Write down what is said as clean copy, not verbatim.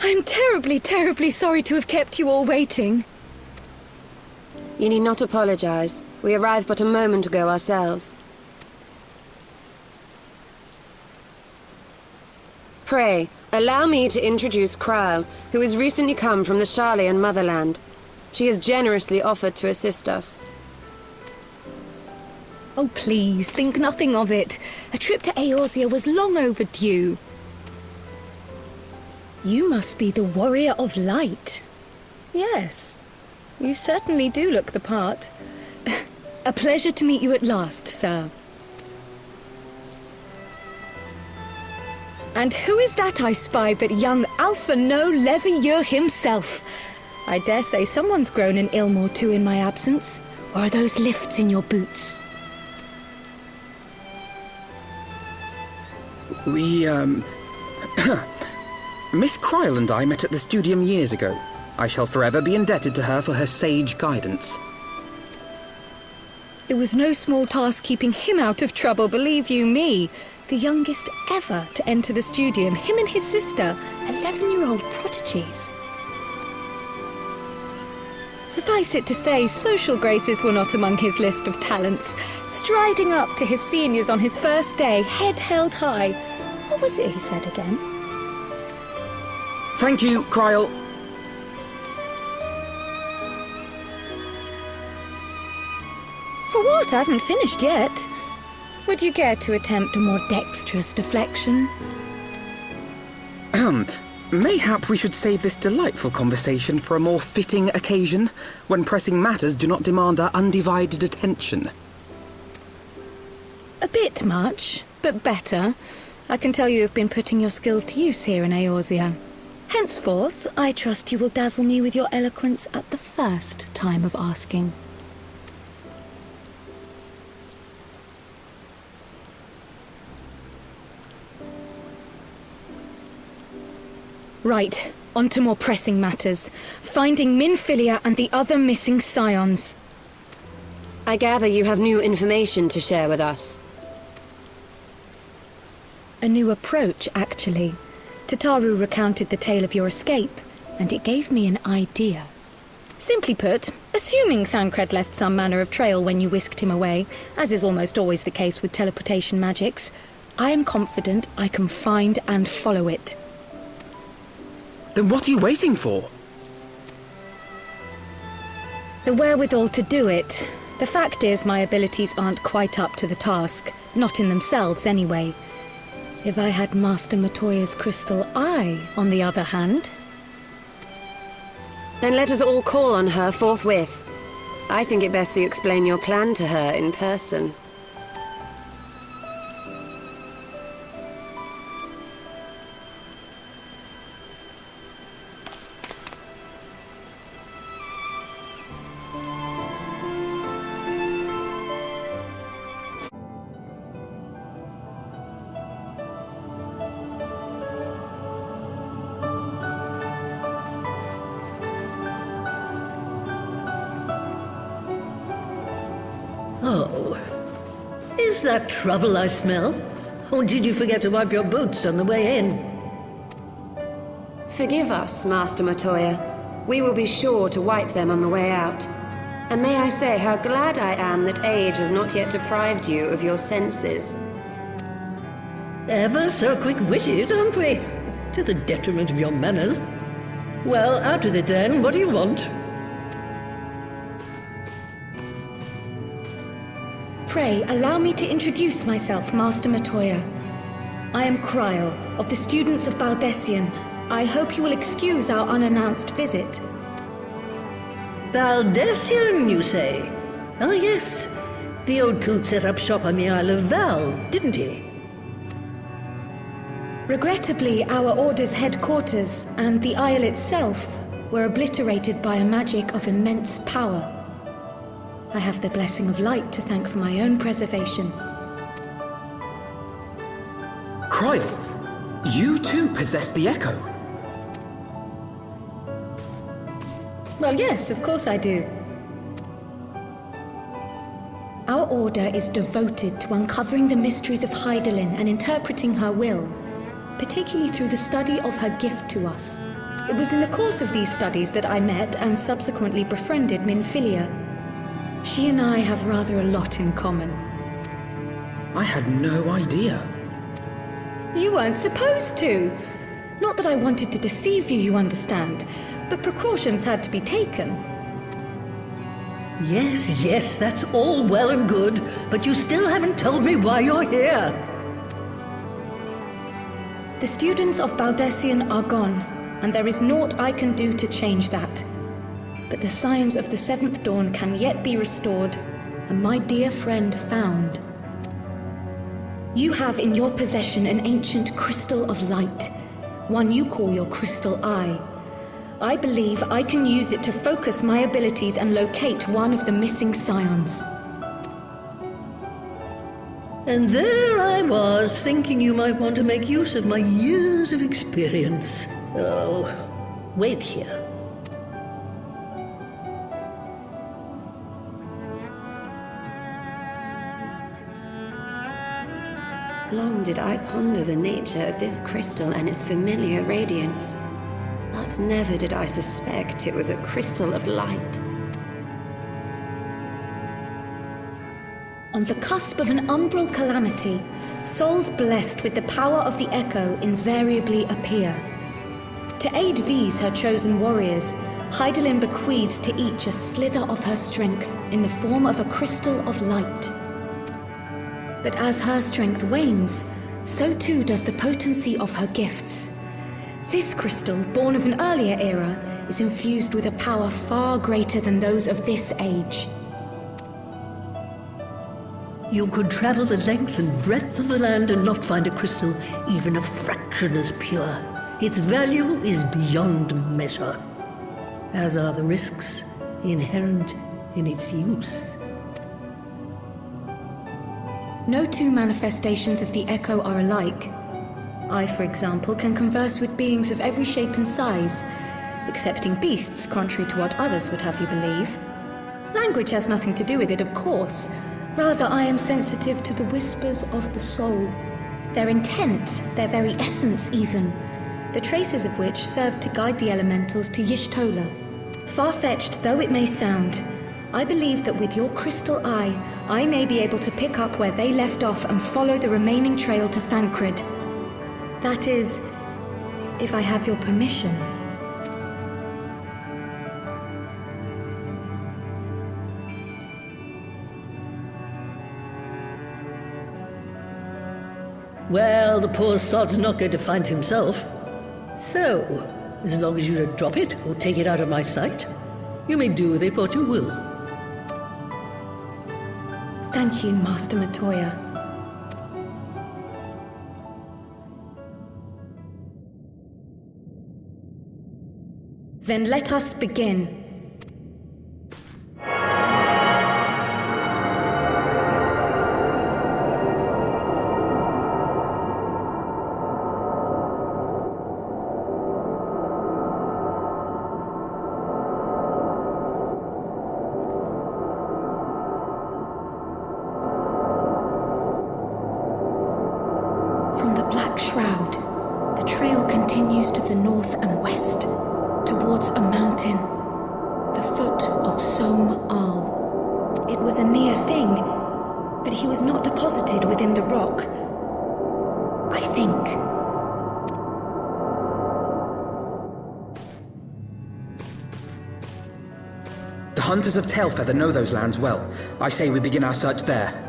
I'm terribly, terribly sorry to have kept you all waiting. You need not apologize. We arrived but a moment ago ourselves. Pray, allow me to introduce Krile, who has recently come from the Sharlayan motherland. She has generously offered to assist us. Oh, please, think nothing of it. A trip to Eorzea was long overdue. You must be the Warrior of Light. Yes, you certainly do look the part. A pleasure to meet you at last, sir. And who is that I spy but young Alpha No Levieur himself? I dare say someone's grown an ilm or two in my absence. Or are those lifts in your boots? Miss Krile and I met at the studium years ago. I shall forever be indebted to her for her sage guidance. It was no small task keeping him out of trouble, believe you me. The youngest ever to enter the studium, him and his sister, 11-year-old prodigies. Suffice it to say, social graces were not among his list of talents. Striding up to his seniors on his first day, head held high. What was it he said again? Thank you, Krile. For what? I haven't finished yet. Would you care to attempt a more dexterous deflection? Mayhap we should save this delightful conversation for a more fitting occasion, when pressing matters do not demand our undivided attention. A bit much, but better. I can tell you have been putting your skills to use here in Eorzea. Henceforth, I trust you will dazzle me with your eloquence at the first time of asking. Right, on to more pressing matters. Finding Minfilia and the other missing scions. I gather you have new information to share with us. A new approach, actually. Tataru recounted the tale of your escape, and it gave me an idea. Simply put, assuming Thancred left some manner of trail when you whisked him away, as is almost always the case with teleportation magics, I am confident I can find and follow it. Then what are you waiting for? The wherewithal to do it. The fact is, my abilities aren't quite up to the task. Not in themselves, anyway. If I had Master Matoya's crystal eye, on the other hand... Then let us all call on her forthwith. I think it best you explain your plan to her in person. Oh, is that trouble I smell? Or did you forget to wipe your boots on the way in? Forgive us, Master Matoya. We will be sure to wipe them on the way out. And may I say how glad I am that age has not yet deprived you of your senses. Ever so quick-witted, aren't we? To the detriment of your manners. Well, out with it then. What do you want? Pray, allow me to introduce myself, Master Matoya. I am Krile, of the students of Baldesion. I hope you will excuse our unannounced visit. Baldesion, you say? Ah, yes. The old coot set up shop on the Isle of Val, didn't he? Regrettably, our order's headquarters and the isle itself were obliterated by a magic of immense power. I have the blessing of light to thank for my own preservation. Krile, you too possess the Echo. Well, yes, of course I do. Our order is devoted to uncovering the mysteries of Hydaelyn and interpreting her will, particularly through the study of her gift to us. It was in the course of these studies that I met and subsequently befriended Minfilia. She and I have rather a lot in common. I had no idea. You weren't supposed to. Not that I wanted to deceive you, you understand, but precautions had to be taken. Yes, that's all well and good, but you still haven't told me why you're here. The students of Baldesion are gone, and there is naught I can do to change that. But the science of the Seventh Dawn can yet be restored, and my dear friend found. You have in your possession an ancient crystal of light, one you call your crystal eye. I believe I can use it to focus my abilities and locate one of the missing scions. And there I was, thinking you might want to make use of my years of experience. Oh, wait here. Long did I ponder the nature of this crystal and its familiar radiance, but never did I suspect it was a crystal of light. On the cusp of an umbral calamity, souls blessed with the power of the Echo invariably appear. To aid these, her chosen warriors, Hydaelyn bequeaths to each a slither of her strength in the form of a crystal of light. But as her strength wanes, so too does the potency of her gifts. This crystal, born of an earlier era, is infused with a power far greater than those of this age. You could travel the length and breadth of the land and not find a crystal even a fraction as pure. Its value is beyond measure, as are the risks inherent in its use. No two manifestations of the Echo are alike. I, for example, can converse with beings of every shape and size, excepting beasts, contrary to what others would have you believe. Language has nothing to do with it, of course. Rather, I am sensitive to the whispers of the soul. Their intent, their very essence even, the traces of which serve to guide the elementals to Y'shtola. Far-fetched though it may sound, I believe that with your crystal eye, I may be able to pick up where they left off and follow the remaining trail to Thancred. That is, if I have your permission. Well, the poor sod's not going to find himself. So, as long as you don't drop it or take it out of my sight, you may do with it what you will. Thank you, Master Matoya. Then let us begin. From the Black Shroud, the trail continues to the north and west, towards a mountain, the foot of Som Al. It was a near thing, but he was not deposited within the rock. I think. The hunters of Tailfeather know those lands well. I say we begin our search there.